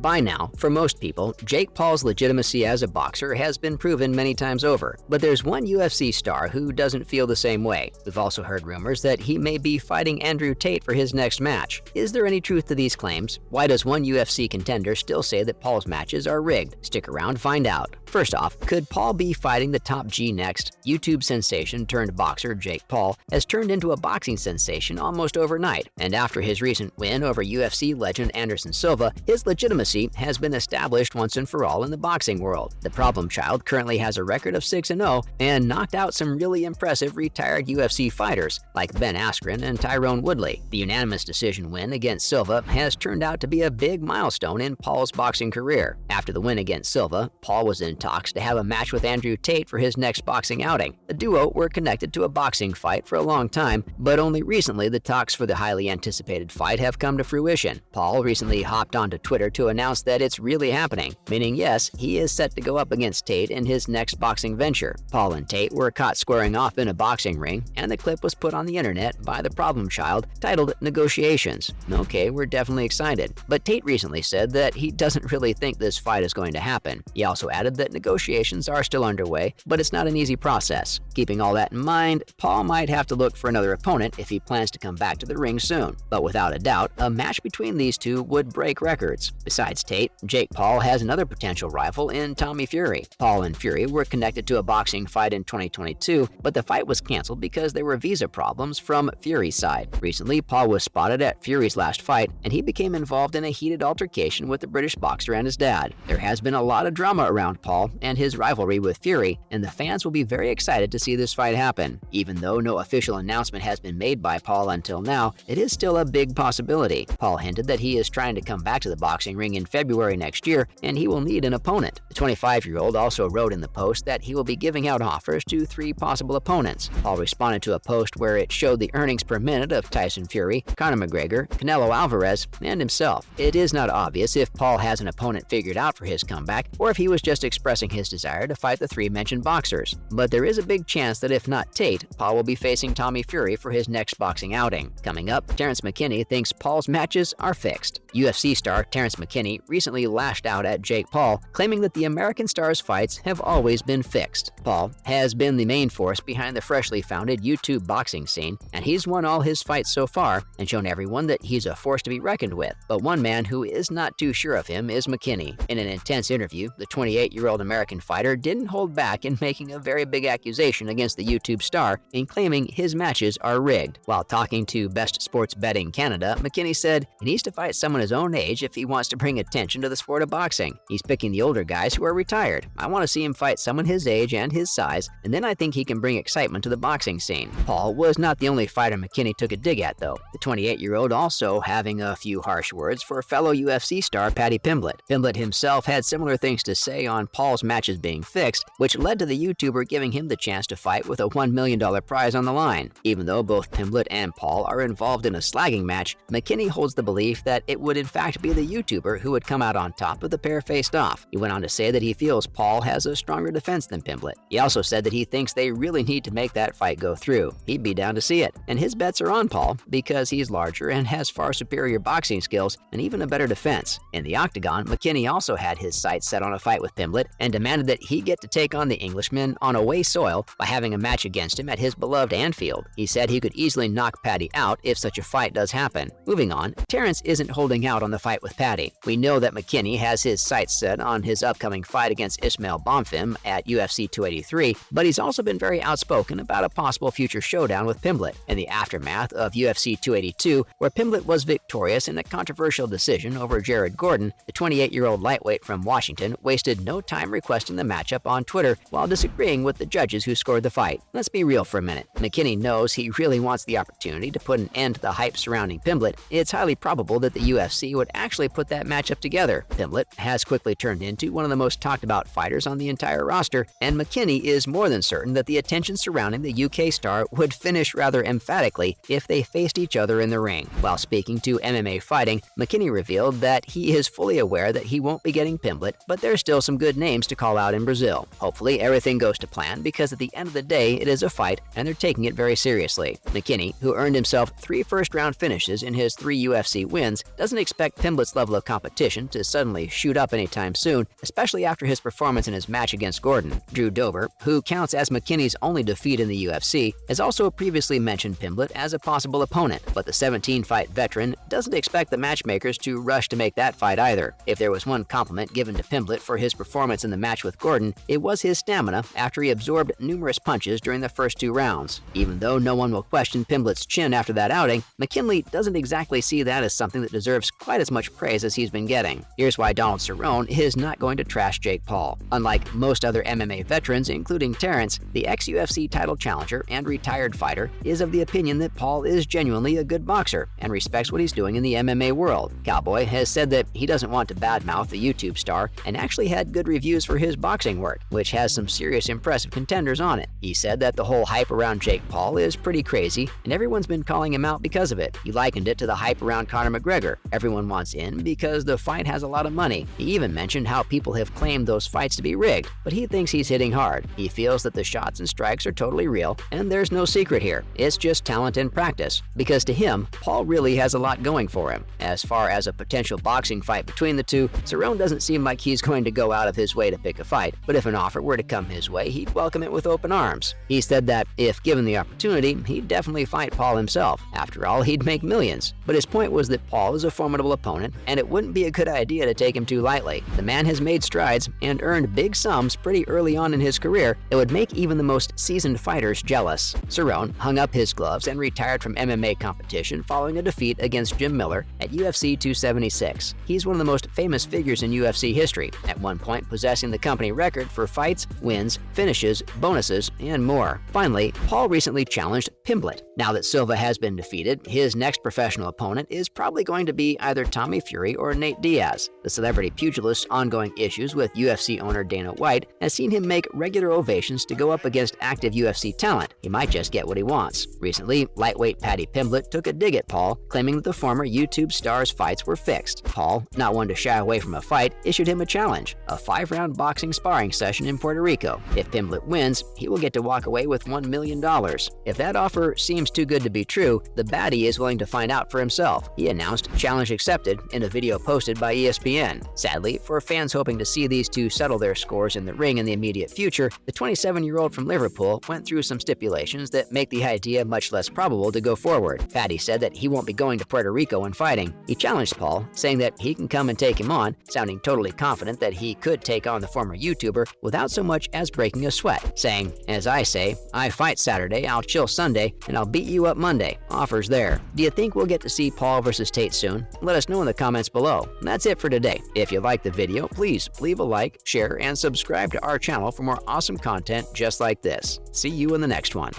By now, for most people, Jake Paul's legitimacy as a boxer has been proven many times over, but there's one UFC star who doesn't feel the same way. We've also heard rumors that he may be fighting Andrew Tate for his next match. Is there any truth to these claims? Why does one UFC contender still say that Paul's matches are rigged? Stick around, find out. First off, could Paul be fighting the top G next? YouTube sensation turned boxer Jake Paul has turned into a boxing sensation almost overnight, and after his recent win over UFC legend Anderson Silva, his legitimacy has been established once and for all in the boxing world. The problem child currently has a record of 6-0 and knocked out some really impressive retired UFC fighters like Ben Askren and Tyrone Woodley. The unanimous decision win against Silva has turned out to be a big milestone in Paul's boxing career. After the win against Silva, Paul was in talks to have a match with Andrew Tate for his next boxing outing. The duo were connected to a boxing fight for a long time, but only recently the talks for the highly anticipated fight have come to fruition. Paul recently hopped onto Twitter to announce that it's really happening, meaning yes, he is set to go up against Tate in his next boxing venture. Paul and Tate were caught squaring off in a boxing ring, and the clip was put on the internet by the problem child titled Negotiations. Okay, we're definitely excited, but Tate recently said that he doesn't really think this fight is going to happen. He also added that negotiations are still underway, but it's not an easy process. Keeping all that in mind, Paul might have to look for another opponent if he plans to come back to the ring soon, but without a doubt, a match between these two would break records. Besides Tate, Jake Paul has another potential rival in Tommy Fury. Paul and Fury were connected to a boxing fight in 2022, but the fight was canceled because there were visa problems from Fury's side. Recently, Paul was spotted at Fury's last fight, and he became involved in a heated altercation with the British boxer and his dad. There has been a lot of drama around Paul and his rivalry with Fury, and the fans will be very excited to see this fight happen. Even though no official announcement has been made by Paul until now, it is still a big possibility. Paul hinted that he is trying to come back to the boxing ring in February next year, and he will need an opponent. The 25-year-old also wrote in the post that he will be giving out offers to 3 possible opponents. Paul responded to a post where it showed the earnings per minute of Tyson Fury, Conor McGregor, Canelo Alvarez, and himself. It is not obvious if Paul has an opponent figured out for his comeback, or if he was just expressing his desire to fight the 3 mentioned boxers. But there is a big chance that if not Tate, Paul will be facing Tommy Fury for his next boxing outing. Coming up, Terrence McKinney thinks Paul's matches are fixed. UFC star Terrence McKinney recently lashed out at Jake Paul, claiming that the American star's fights have always been fixed. Paul has been the main force behind the freshly founded YouTube boxing scene, and he's won all his fights so far and shown everyone that he's a force to be reckoned with. But one man who is not too sure of him is McKinney. In an intense interview, the 28-year-old American fighter didn't hold back in making a very big accusation against the YouTube star in claiming his matches are rigged. While talking to Best Sports Betting Canada, McKinney said he needs to fight someone his own age if he wants to bring attention to the sport of boxing. He's picking the older guys who are retired. I want to see him fight someone his age and his size, and then I think he can bring excitement to the boxing scene. Paul was not the only fighter McKinney took a dig at, though. The 28-year-old also having a few harsh words for fellow UFC star Paddy Pimblett. Pimblett himself had similar things to say on Paul's matches being fixed, which led to the YouTuber giving him the chance to fight with a $1 million prize on the line. Even though both Pimblett and Paul are involved in a slagging match, McKinney holds the belief that it would in fact be the YouTuber who would come out on top if the pair faced off. He went on to say that he feels Paul has a stronger defense than Pimblett. He also said that he thinks they really need to make that fight go through. He'd be down to see it. And his bets are on Paul because he's larger and has far superior boxing skills and even a better defense. In the octagon, McKinney also had his sights set on a fight with Pimblett and demanded that he get to take on the Englishman on away soil by having a match against him at his beloved Anfield. He said he could easily knock Paddy out if such a fight does happen. Moving on, Terrence isn't holding out on the fight with Paddy. We know that McKinney has his sights set on his upcoming fight against Ismail Bonfim at UFC 283, but he's also been very outspoken about a possible future showdown with Pimblett. In the aftermath of UFC 282, where Pimblett was victorious in a controversial decision over Jared Gordon, the 28-year-old lightweight from Washington wasted no time requesting the matchup on Twitter while disagreeing with the judges who scored the fight. Let's be real for a minute. McKinney knows he really wants the opportunity to put an end to the hype surrounding Pimblett. It's highly probable that the UFC would actually put that matchup together. Pimblett has quickly turned into one of the most talked about fighters on the entire roster, and McKinney is more than certain that the attention surrounding the UK star would finish rather emphatically if they faced each other in the ring. While speaking to MMA Fighting, McKinney revealed that he is fully aware that he won't be getting Pimblett, but there's still some good names to call out in Brazil. Hopefully everything goes to plan because at the end of the day it is a fight and they're taking it very seriously. McKinney, who earned himself 3 first-round finishes in his 3 UFC wins, doesn't doesn't expect Pimblett's level of competition to suddenly shoot up anytime soon, especially after his performance in his match against Gordon. Drew Dober, who counts as McKinney's only defeat in the UFC, has also previously mentioned Pimblett as a possible opponent, but the 17-fight veteran doesn't expect the matchmakers to rush to make that fight either. If there was one compliment given to Pimblett for his performance in the match with Gordon, it was his stamina after he absorbed numerous punches during the first 2 rounds. Even though no one will question Pimblett's chin after that outing, McKinley doesn't exactly see that as something that deserves quite as much praise as he's been getting. Here's why Donald Cerrone is not going to trash Jake Paul. Unlike most other MMA veterans, including Terrence, the ex-UFC title challenger and retired fighter is of the opinion that Paul is genuinely a good boxer and respects what he's doing in the MMA world. Cowboy has said that he doesn't want to badmouth the YouTube star and actually had good reviews for his boxing work, which has some serious impressive contenders on it. He said that the whole hype around Jake Paul is pretty crazy and everyone's been calling him out because of it. He likened it to the hype around Conor McGregor. Everyone wants in because the fight has a lot of money. He even mentioned how people have claimed those fights to be rigged, but he thinks he's hitting hard. He feels that the shots and strikes are totally real, and there's no secret here. It's just talent and practice. Because to him, Paul really has a lot going for him. As far as a potential boxing fight between the two, Cerrone doesn't seem like he's going to go out of his way to pick a fight, but if an offer were to come his way, he'd welcome it with open arms. He said that if given the opportunity, he'd definitely fight Paul himself. After all, he'd make millions. But his point was that Paul is a formidable opponent, and it wouldn't be a good idea to take him too lightly. The man has made strides and earned big sums pretty early on in his career that would make even the most seasoned fighters jealous. Cerrone hung up his gloves and retired from MMA competition following a defeat against Jim Miller at UFC 276. He's one of the most famous figures in UFC history, at one point possessing the company record for fights, wins, finishes, bonuses, and more. Finally, Paul recently challenged Pimblett. Now that Silva has been defeated, his next professional opponent is probably going to be either Tommy Fury or Nate Diaz. The celebrity pugilist's ongoing issues with UFC owner Dana White has seen him make regular ovations to go up against active UFC talent. He might just get what he wants. Recently, lightweight Paddy Pimblett took a dig at Paul, claiming that the former YouTube star's fights were fixed. Paul, not one to shy away from a fight, issued him a challenge, a 5-round boxing sparring session in Puerto Rico. If Pimblett wins, he will get to walk away with $1 million. If that offer seems too good to be true, the baddie is willing to find out for himself. He announced challenge accepted in a video posted by ESPN. Sadly, for fans hoping to see these two settle their scores in the ring in the immediate future, the 27-year-old from Liverpool went through some stipulations that make the idea much less probable to go forward. Paddy said that he won't be going to Puerto Rico and fighting. He challenged Paul, saying that he can come and take him on, sounding totally confident that he could take on the former YouTuber without so much as breaking a sweat, saying, "As I say, I fight Saturday, I'll chill Sunday, and I'll beat you up Monday. Offers there." Do you think we'll get to see Paul versus Tate soon? Let us know in the comments below. That's it for today. If you liked the video, please leave a like, share, and subscribe to our channel for more awesome content just like this. See you in the next one.